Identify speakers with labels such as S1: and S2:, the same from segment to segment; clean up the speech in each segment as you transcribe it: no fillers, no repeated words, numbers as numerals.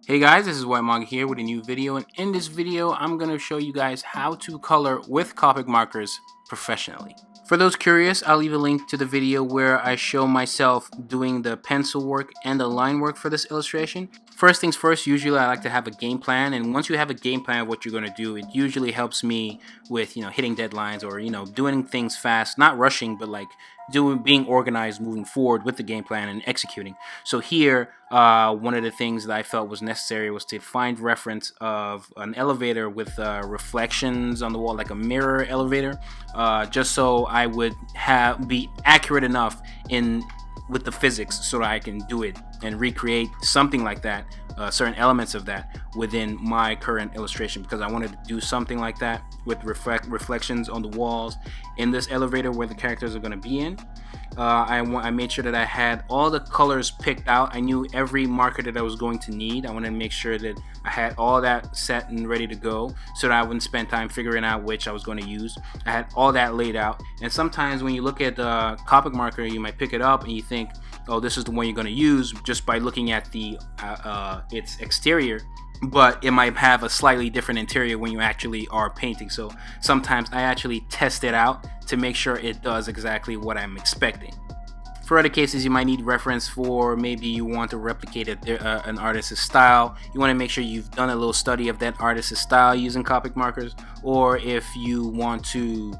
S1: Hey guys, this is Manga here with a new video, and in this video I'm going to show you guys how to color with Copic markers professionally. For those curious, I'll leave a link to the video where I show myself doing the pencil work and the line work for this illustration. First things first, usually I like to have a game plan, and once you have a game plan of what you're going to do, it usually helps me with, hitting deadlines or, doing things fast, not rushing, but like being organized moving forward with the game plan and executing. So here, one of the things that I felt was necessary was to find reference of an elevator with reflections on the wall, like a mirror elevator, just so I would be accurate enough with the physics so that I can do it and recreate something like that, certain elements of that within my current illustration, because I wanted to do something like that with reflections on the walls in this elevator where the characters are going to be in. I made sure that I had all the colors picked out. I knew every marker that I was going to need. I wanted to make sure that I had all that set and ready to go so that I wouldn't spend time figuring out which I was going to use. I had all that laid out. And sometimes when you look at the Copic marker, you might pick it up and you think, oh, this is the one you're going to use just by looking at the its exterior, but it might have a slightly different interior when you actually are painting. So sometimes I actually test it out to make sure it does exactly what I'm expecting. For other cases, you might need reference for maybe you want to replicate an artist's style. You want to make sure you've done a little study of that artist's style using Copic markers, or if you want to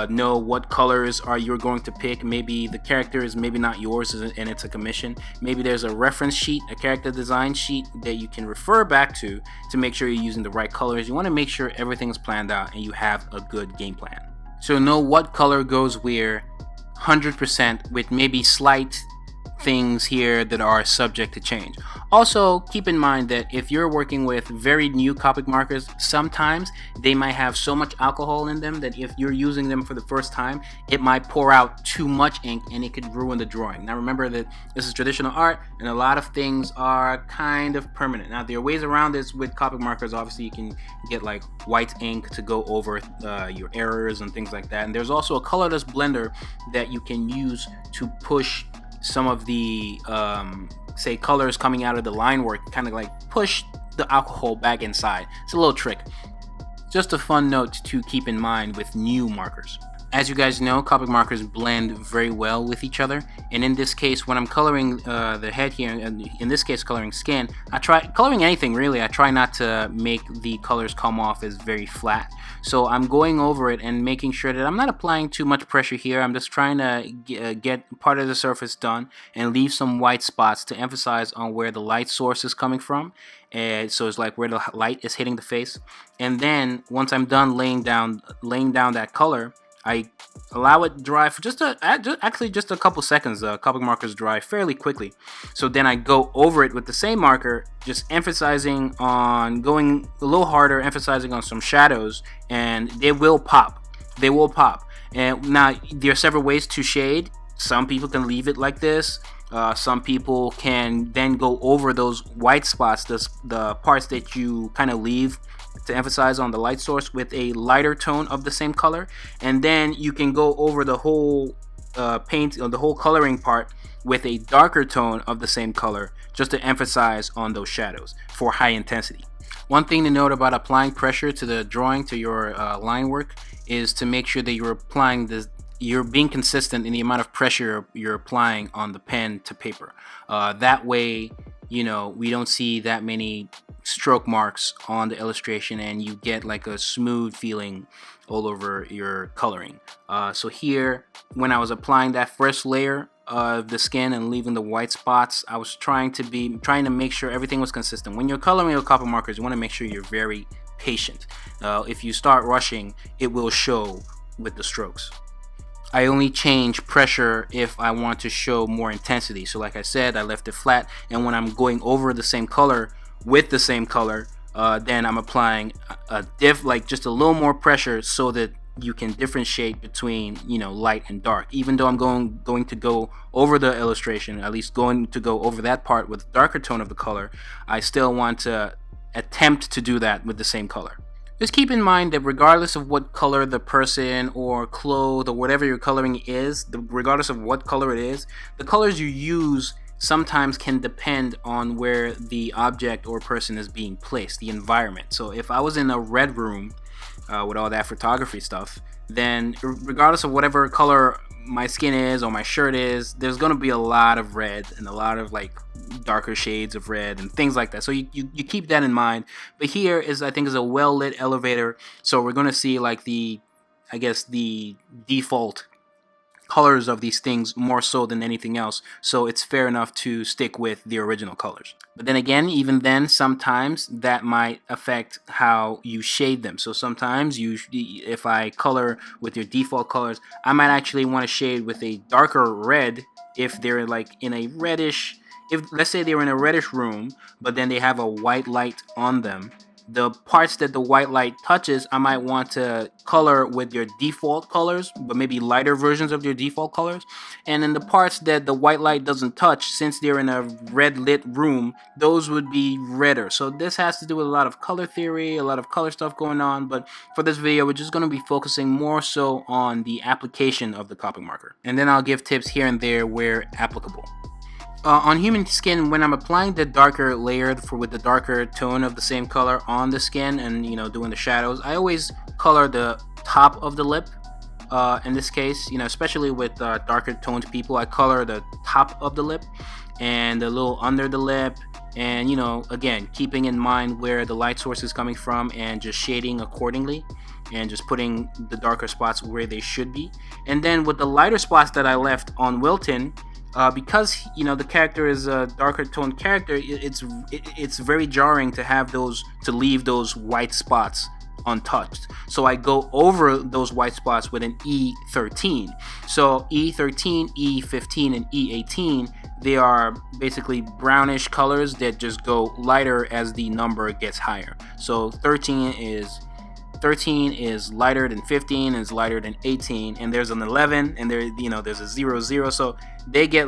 S1: know what colors you're going to pick. Maybe the character is maybe not yours and it's a commission. Maybe there's a reference sheet, a character design sheet that you can refer back to make sure you're using the right colors. You want to make sure everything's planned out and you have a good game plan. So know what color goes where 100% with maybe slight things here that are subject to change. Also, keep in mind that if you're working with very new Copic markers, sometimes they might have so much alcohol in them that if you're using them for the first time, it might pour out too much ink and it could ruin the drawing. Now remember that this is traditional art and a lot of things are kind of permanent. Now there are ways around this with Copic markers. Obviously you can get like white ink to go over your errors and things like that. And there's also a colorless blender that you can use to push some of the say colors coming out of the line work, kind of like push the alcohol back inside. It's a little trick. Just a fun note to keep in mind with new markers. As you guys know, Copic markers blend very well with each other, and in this case, when I'm coloring the head here, and in this case coloring skin, I try coloring anything really. I try not to make the colors come off as very flat. So I'm going over it and making sure that I'm not applying too much pressure here. I'm just trying to get part of the surface done and leave some white spots to emphasize on where the light source is coming from. And so it's like where the light is hitting the face. And then once I'm done laying down that color, I allow it dry for just a couple seconds. Copic markers dry fairly quickly. So then I go over it with the same marker, just emphasizing on going a little harder, emphasizing on some shadows, and they will pop. They will pop. And now there are several ways to shade. Some people can leave it like this. Some people can then go over those white spots, the parts that you kind of leave to emphasize on the light source, with a lighter tone of the same color, and then you can go over the whole paint or the whole coloring part with a darker tone of the same color, just to emphasize on those shadows for high intensity. One thing to note about applying pressure to the drawing, to your line work, is to make sure that you're being consistent in the amount of pressure you're applying on the pen to paper. That way, we don't see that many stroke marks on the illustration and you get like a smooth feeling all over your coloring. So here, when I was applying that first layer of the skin and leaving the white spots, I was trying to make sure everything was consistent. When you're coloring with Copic markers, you want to make sure you're very patient. If you start rushing, it will show with the strokes. I only change pressure if I want to show more intensity. So like I said, I left it flat, and when I'm going over the same color with the same color, then I'm applying just a little more pressure so that you can differentiate between light and dark. Even though I'm going to go over the illustration, at least going to go over that part with a darker tone of the color, I still want to attempt to do that with the same color. Just keep in mind that regardless of what color the person or clothes or whatever you're coloring is, regardless of what color it is, the colors you use sometimes can depend on where the object or person is being placed, the environment. So if I was in a red room with all that photography stuff, then regardless of whatever color my skin is or my shirt is, there's going to be a lot of red and a lot of like darker shades of red and things like that. So you keep that in mind. But here is, I think, is a well lit elevator, so we're going to see like the, I guess, the default colors of these things more so than anything else, so it's fair enough to stick with the original colors. But then again, even then, sometimes that might affect how you shade them. So sometimes if I color with your default colors, I might actually want to shade with a darker red if they're like in a reddish, if let's say they're in a reddish room but then they have a white light on them. The parts that the white light touches, I might want to color with your default colors, but maybe lighter versions of your default colors. And then the parts that the white light doesn't touch, since they're in a red lit room, those would be redder. So this has to do with a lot of color theory, a lot of color stuff going on. But for this video, we're just going to be focusing more so on the application of the Copic marker. And then I'll give tips here and there where applicable. On human skin, when I'm applying the darker layer with the darker tone of the same color on the skin and, you know, doing the shadows, I always color the top of the lip. In this case, you know, especially with darker toned people, I color the top of the lip and a little under the lip, and, you know, again, keeping in mind where the light source is coming from and just shading accordingly and just putting the darker spots where they should be. And then with the lighter spots that I left on Wilton, because, you know, the character is a darker toned character, it's very jarring to have to leave those white spots untouched. So I go over those white spots with an E13. So E13, E15, and E18, they are basically brownish colors that just go lighter as the number gets higher. So 13 is lighter than 15, is lighter than 18, and there's an 11, and there's a 00. So they get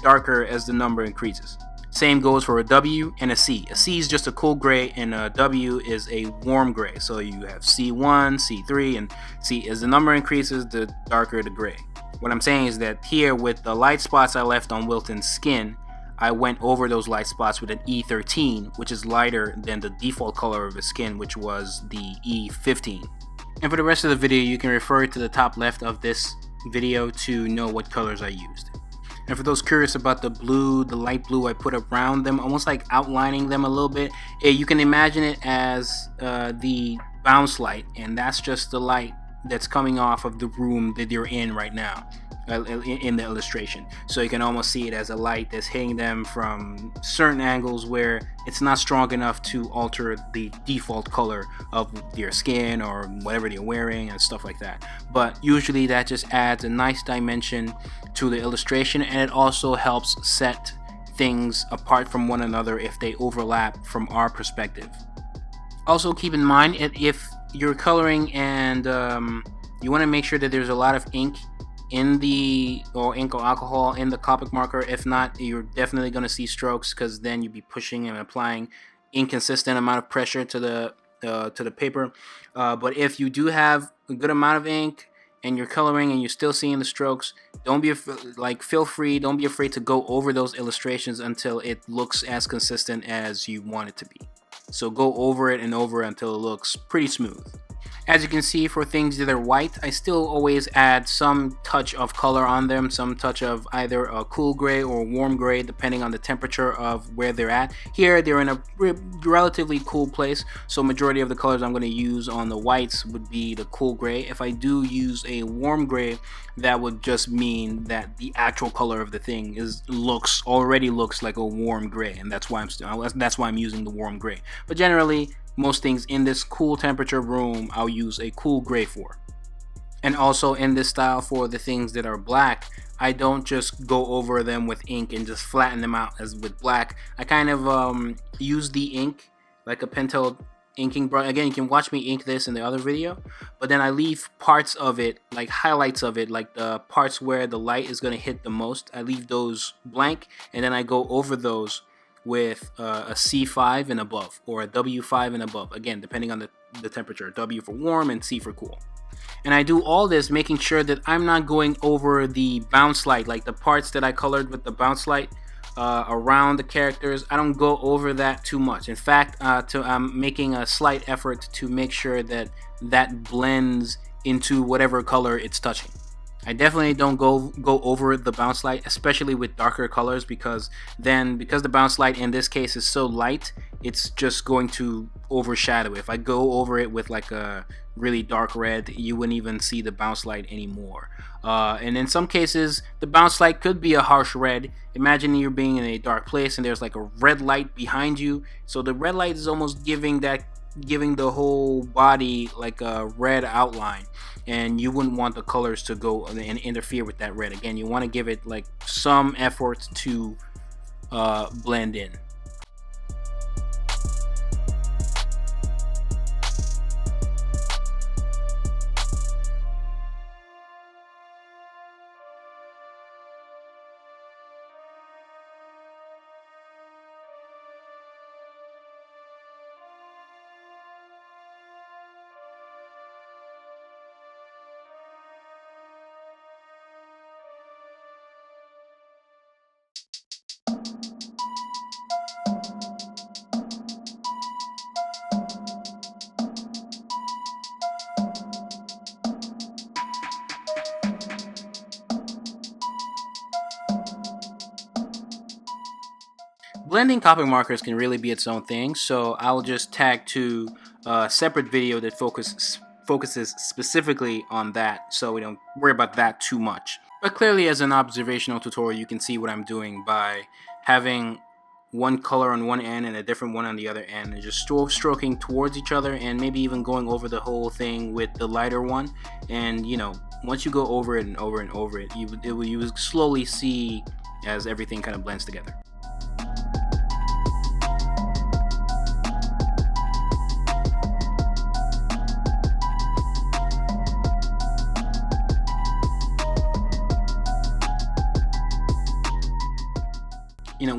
S1: darker as the number increases. Same goes for a W and a C. A C is just a cool gray, and a W is a warm gray. So you have C1, C3, and C. As the number increases, the darker the gray. What I'm saying is that here, with the light spots I left on Wilton's skin, I went over those light spots with an E13, which is lighter than the default color of his skin, which was the E15. And for the rest of the video, you can refer to the top left of this video to know what colors I used. And for those curious about the blue, the light blue I put around them, almost like outlining them a little bit, you can imagine it as the bounce light, and that's just the light that's coming off of the room that you're in right now in the illustration. So you can almost see it as a light that's hitting them from certain angles where it's not strong enough to alter the default color of your skin or whatever they're wearing and stuff like that. But usually that just adds a nice dimension to the illustration, and it also helps set things apart from one another if they overlap from our perspective. Also keep in mind, if you're coloring and you want to make sure that there's a lot of ink in ink or alcohol in the Copic marker. If not, you're definitely going to see strokes, because then you'd be pushing and applying inconsistent amount of pressure to the paper. But if you do have a good amount of ink and you're coloring and you're still seeing the strokes, don't be feel free, don't be afraid to go over those illustrations until it looks as consistent as you want it to be. So go over it and over until it looks pretty smooth. As you can see, for things that are white, I still always add some touch of color on them, some touch of either a cool gray or warm gray, depending on the temperature of where they're at. Here, they're in a relatively cool place, so majority of the colors I'm going to use on the whites would be the cool gray. If I do use a warm gray, that would just mean that the actual color of the thing already looks like a warm gray, and that's why I'm using the warm gray. But generally, most things in this cool temperature room, I'll use a cool gray for. And also in this style, for the things that are black, I don't just go over them with ink and just flatten them out as with black. I kind of use the ink like a Pentel inking brush. Again, you can watch me ink this in the other video, but then I leave parts of it, like highlights of it, like the parts where the light is going to hit the most. I leave those blank, and then I go over those with a C5 and above, or a W5 and above, again depending on the temperature. W for warm and C for cool. And I do all this making sure that I'm not going over the bounce light, like the parts that I colored with the bounce light. around the characters. I don't go over that too much. In fact, I'm making a slight effort to make sure that that blends into whatever color it's touching. I definitely don't go over the bounce light, especially with darker colors, because the bounce light in this case is so light, it's just going to overshadow it. If I go over it with like a really dark red, you wouldn't even see the bounce light anymore. And in some cases, the bounce light could be a harsh red. Imagine you're being in a dark place and there's like a red light behind you. So the red light is almost giving the whole body like a red outline, and you wouldn't want the colors to go and interfere with that red. Again, you want to give it like some effort to blend in. Blending Copic markers can really be its own thing, so I'll just tag to a separate video that focuses specifically on that, so we don't worry about that too much. But clearly, as an observational tutorial, you can see what I'm doing by having one color on one end and a different one on the other end, and just stroking towards each other, and maybe even going over the whole thing with the lighter one. And once you go over it and over and over it, you will slowly see as everything kind of blends together.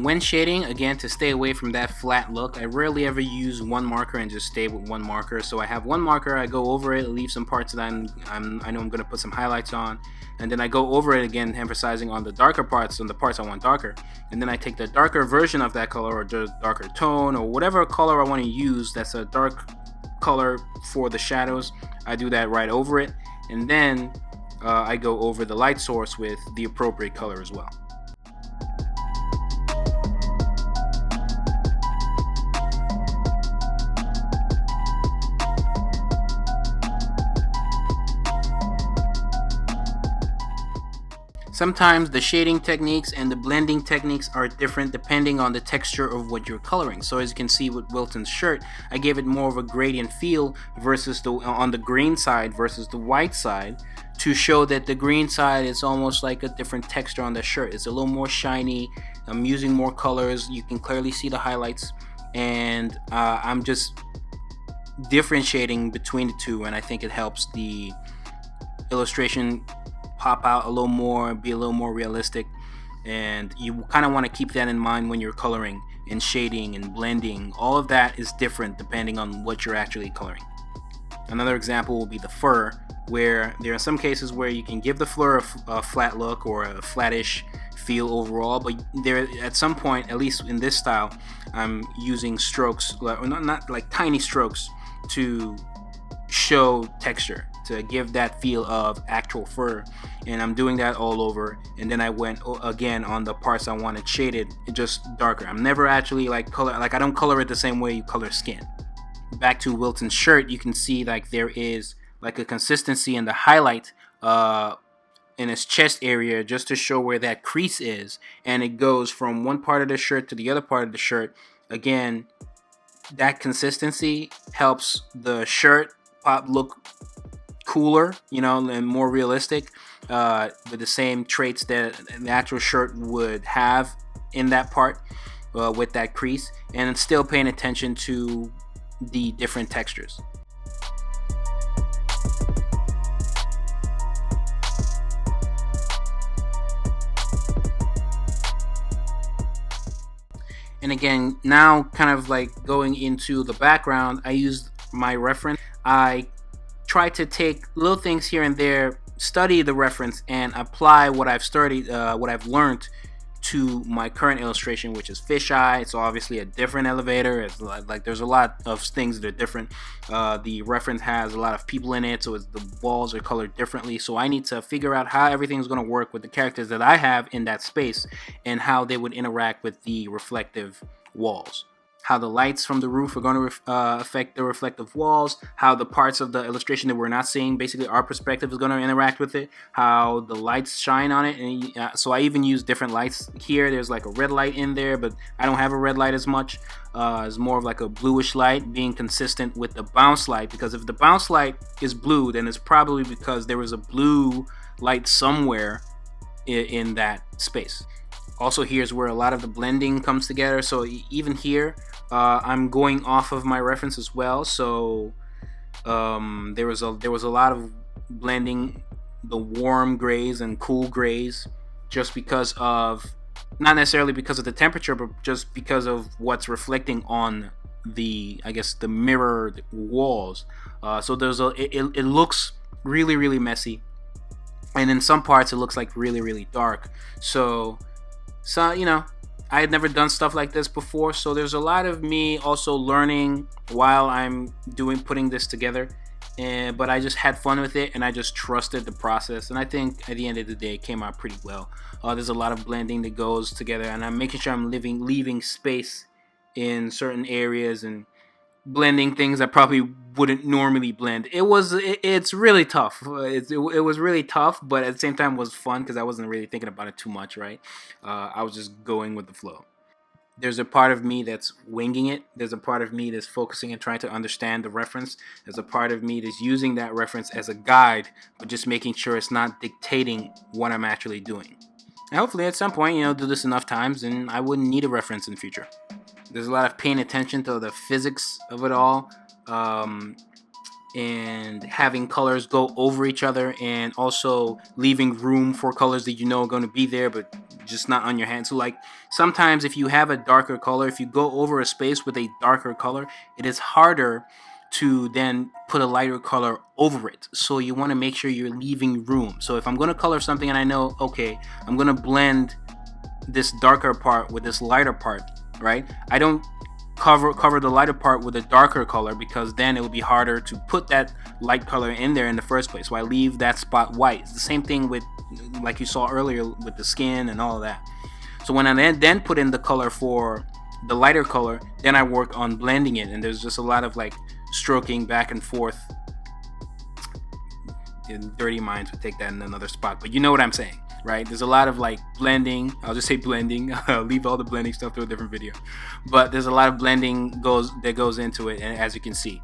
S1: When shading, again, to stay away from that flat look, I rarely ever use one marker and just stay with one marker. So I have one marker, I go over it, leave some parts that I know I'm going to put some highlights on, and then I go over it again, emphasizing on the darker parts, on the parts I want darker. And then I take the darker version of that color, or just darker tone, or whatever color I want to use that's a dark color for the shadows. I do that right over it, and then I go over the light source with the appropriate color as well. Sometimes the shading techniques and the blending techniques are different depending on the texture of what you're coloring. So as you can see with Wilton's shirt, I gave it more of a gradient feel versus on the green side versus the white side, to show that the green side is almost like a different texture on the shirt. It's a little more shiny. I'm using more colors. You can clearly see the highlights, and I'm just differentiating between the two, and I think it helps the illustration pop out a little more, be a little more realistic. And you kind of want to keep that in mind when you're coloring and shading and blending. All of that is different depending on what you're actually coloring. Another example will be the fur, where there are some cases where you can give the fur a flat look or a flattish feel overall, but there at some point, at least in this style, I'm using strokes, not like tiny strokes, to show texture, to give that feel of actual fur. And I'm doing that all over, and then I went again on the parts I wanted shaded, just darker. I'm never actually I don't color it the same way you color skin. Back to Wilton's shirt, you can see like there is like a consistency in the highlight in his chest area, just to show where that crease is, and it goes from one part of the shirt to the other part of the shirt. Again, that consistency helps the shirt look cooler, and more realistic, with the same traits that an actual shirt would have in that part, with that crease, and still paying attention to the different textures. And again, now kind of like going into the background, I used my reference. I try to take little things here and there, study the reference, and apply what I've studied, what I've learned to my current illustration, which is fisheye. It's obviously a different elevator. It's like there's a lot of things that are different. The reference has a lot of people in it, so the walls are colored differently. So I need to figure out how everything's going to work with the characters that I have in that space and how they would interact with the reflective walls. How the lights from the roof are going to affect the reflective walls, how the parts of the illustration that we're not seeing, basically our perspective, is going to interact with it, how the lights shine on it. And so I even use different lights here. There's like a red light in there, but I don't have a red light as much. It's more of like a bluish light, being consistent with the bounce light, because if the bounce light is blue, then it's probably because there was a blue light somewhere in that space. Also, here's where a lot of the blending comes together. So even here, I'm going off of my reference as well. So there was a lot of blending the warm grays and cool grays, just because of, not necessarily because of the temperature, but just because of what's reflecting on the, I guess, the mirrored walls. So there's it looks really, really messy, and in some parts it looks like really, really dark. So you know, I had never done stuff like this before, so there's a lot of me also learning while I'm putting this together. But I just had fun with it, and I just trusted the process, and I think at the end of the day it came out pretty well. There's a lot of blending that goes together, and I'm making sure I'm leaving space in certain areas and blending things I probably wouldn't normally blend. It's really tough. It was really tough, but at the same time it was fun because I wasn't really thinking about it too much, right? I was just going with the flow. There's a part of me that's winging it. There's a part of me that's focusing and trying to understand the reference. There's a part of me that's using that reference as a guide, but just making sure it's not dictating what I'm actually doing. And hopefully at some point, do this enough times and I wouldn't need a reference in the future. There's a lot of paying attention to the physics of it all, and having colors go over each other, and also leaving room for colors that are going to be there but just not on your hand. So like sometimes if you have a darker color, if you go over a space with a darker color, it is harder to then put a lighter color over it. So you want to make sure you're leaving room. So if I'm going to color something and I know, okay, I'm going to blend this darker part with this lighter part, right? I don't cover the lighter part with a darker color, because then it will be harder to put that light color in there in the first place. So I leave that spot white. It's the same thing with, like you saw earlier, with the skin and all of that. So when I then put in the color for the lighter color, then I work on blending it, and there's just a lot of like stroking back and forth. Dirty minds would take that in another spot, but you know what I'm saying, right? There's a lot of like blending. I'll just say blending. I'll leave all the blending stuff to a different video, but there's a lot of blending that goes into it, and as you can see.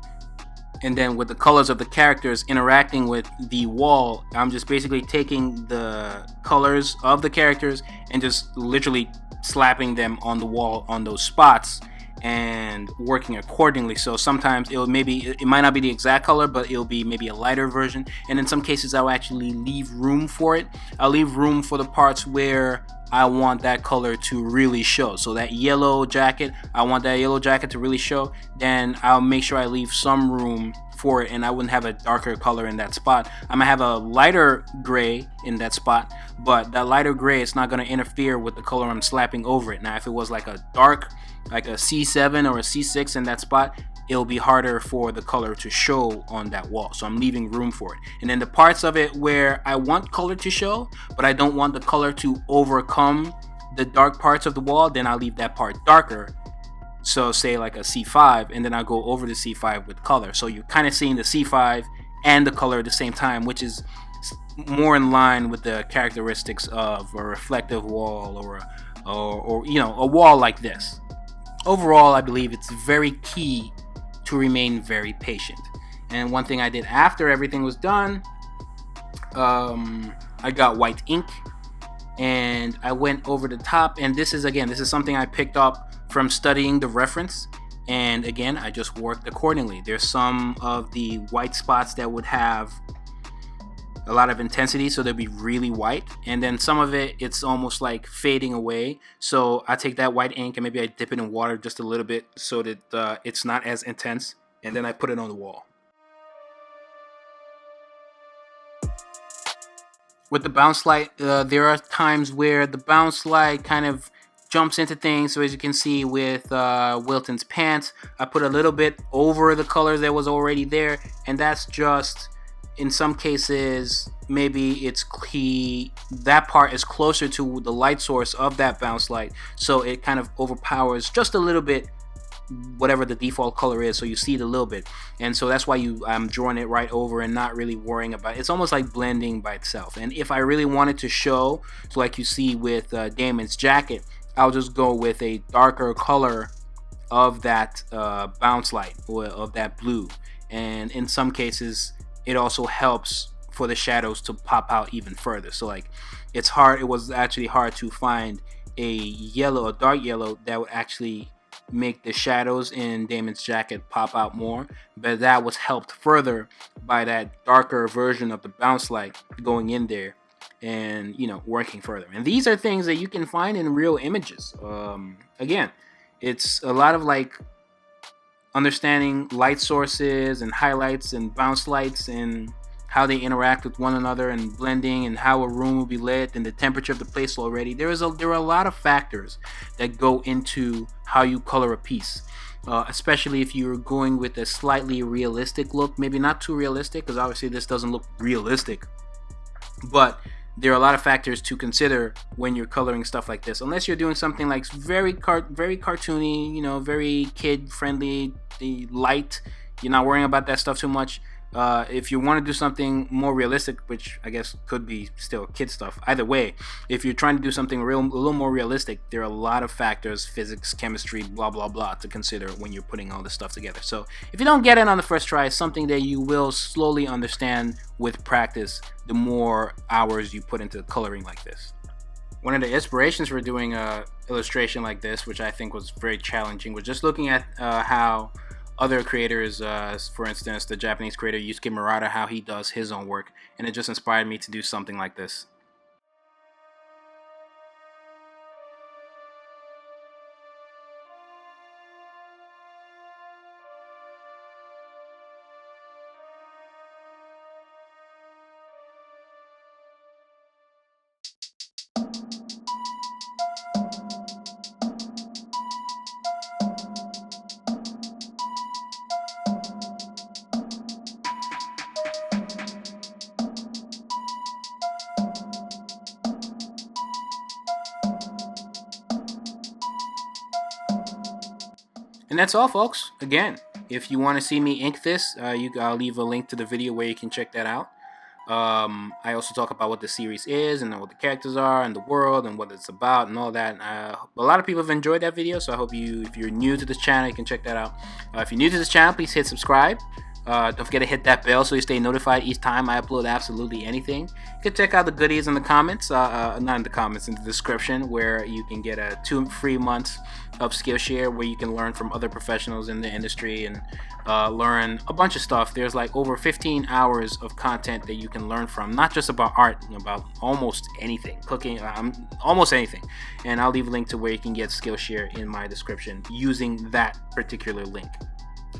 S1: And then with the colors of the characters interacting with the wall, I'm just basically taking the colors of the characters and just literally slapping them on the wall on those spots and working accordingly. So sometimes it might not be the exact color, but it'll be maybe a lighter version, and in some cases I'll actually leave room for it. I'll leave room for the parts where I want that color to really show. So that yellow jacket, I want that yellow jacket to really show, then I'll make sure I leave some room for it, and I wouldn't have a darker color in that spot. I'm gonna have a lighter gray in that spot, but that lighter gray is not going to interfere with the color I'm slapping over it. Now if it was like a dark, like a C7 or a C6 in that spot, it'll be harder for the color to show on that wall. So I'm leaving room for it. And then the parts of it where I want color to show, but I don't want the color to overcome the dark parts of the wall, then I'll leave that part darker. So say like a C5, and then I'll go over the C5 with color. So you're kind of seeing the C5 and the color at the same time, which is more in line with the characteristics of a reflective wall or a wall like this. Overall, I believe it's very key to remain very patient. And one thing I did after everything was done, I got white ink and I went over the top. And this is something I picked up from studying the reference. And again, I just worked accordingly. There's some of the white spots that would have a lot of intensity, so they'll be really white, and then some of it's almost like fading away. So I take that white ink and maybe I dip it in water just a little bit so that it's not as intense, and then I put it on the wall. With the bounce light, there are times where the bounce light kind of jumps into things. So as you can see with Wilton's pants, I put a little bit over the color that was already there, and that's just, in some cases, maybe that part is closer to the light source of that bounce light, so it kind of overpowers just a little bit whatever the default color is, so you see it a little bit, and so that's why I'm drawing it right over and not really worrying about it. It's almost like blending by itself. And if I really wanted to show, so like you see with Damon's jacket, I'll just go with a darker color of that bounce light, or of that blue, and in some cases it also helps for the shadows to pop out even further. So like it was actually hard to find a dark yellow that would actually make the shadows in Damon's jacket pop out more, but that was helped further by that darker version of the bounce light going in there and, you know, working further. And these are things that you can find in real images. Again, it's a lot of like understanding light sources and highlights and bounce lights and how they interact with one another, and blending, and how a room will be lit, and the temperature of the place already. There are a lot of factors that go into how you color a piece, especially if you're going with a slightly realistic look. Maybe not too realistic, because obviously this doesn't look realistic, but there are a lot of factors to consider when you're coloring stuff like this. Unless you're doing something like very cartoony, you know, very kid friendly, light, you're not worrying about that stuff too much. If you want to do something more realistic, which I guess could be still kid stuff, either way, if you're trying to do something a little more realistic, there are a lot of factors, physics, chemistry, blah blah blah, to consider when you're putting all this stuff together. So if you don't get it on the first try, it's something that you will slowly understand with practice, the more hours you put into coloring like this. One of the inspirations for doing a illustration like this, which I think was very challenging, was just looking at how other creators, for instance, the Japanese creator Yusuke Murata, how he does his own work, and it just inspired me to do something like this. And that's all, folks. Again, if you want to see me ink this, I'll leave a link to the video where you can check that out. I also talk about what the series is, and what the characters are, and the world, and what it's about, and all that. A lot of people have enjoyed that video, so I hope if you're new to this channel, you can check that out. If you're new to this channel, please hit subscribe. Don't forget to hit that bell so you stay notified each time I upload absolutely anything. You can check out the goodies in the comments, not in the comments, in the description, where you can get 2 free months of Skillshare, where you can learn from other professionals in the industry and learn a bunch of stuff. There's like over 15 hours of content that you can learn from, not just about art, about almost anything, cooking, almost anything. And I'll leave a link to where you can get Skillshare in my description using that particular link.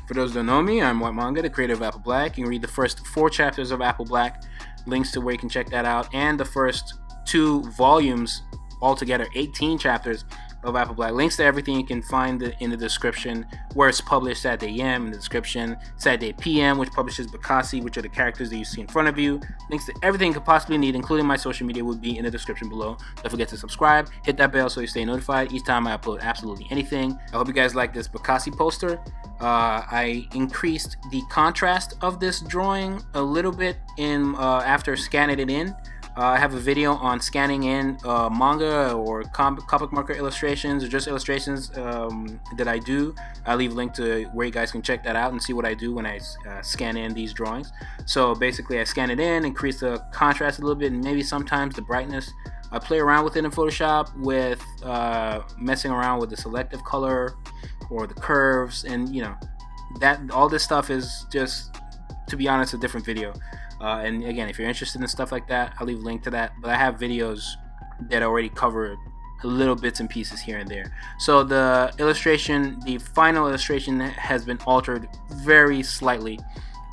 S1: For those who don't know me, I'm White Manga, the creator of Apple Black. You can read the first 4 chapters of Apple Black, links to where you can check that out, and the first 2 volumes, altogether 18 chapters of Apple Black. Links to everything you can find in the description, where it's published Saturday AM in the description, Saturday PM, which publishes Bacassi, which are the characters that you see in front of you. Links to everything you could possibly need, including my social media, will be in the description below. Don't forget to subscribe, hit that bell so you stay notified each time I upload absolutely anything. I hope you guys like this Bacassi poster. I increased the contrast of this drawing a little bit after scanning it in. I have a video on scanning in manga or Copic marker illustrations, or just illustrations that I do. I'll leave a link to where you guys can check that out and see what I do when I scan in these drawings. So basically I scan it in, increase the contrast a little bit, and maybe sometimes the brightness. I play around with it in Photoshop with messing around with the selective color or the curves, and you know, that all this stuff is just, to be honest, a different video. And again, if you're interested in stuff like that, I'll leave a link to that. But I have videos that already cover little bits and pieces here and there. So the illustration, the final illustration, has been altered very slightly,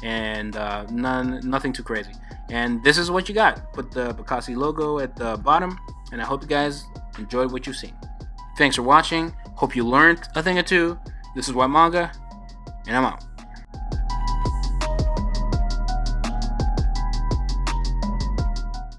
S1: and nothing too crazy. And this is what you got. Put the Bacassi logo at the bottom, and I hope you guys enjoyed what you've seen. Thanks for watching. Hope you learned a thing or two. This is White Manga, and I'm out.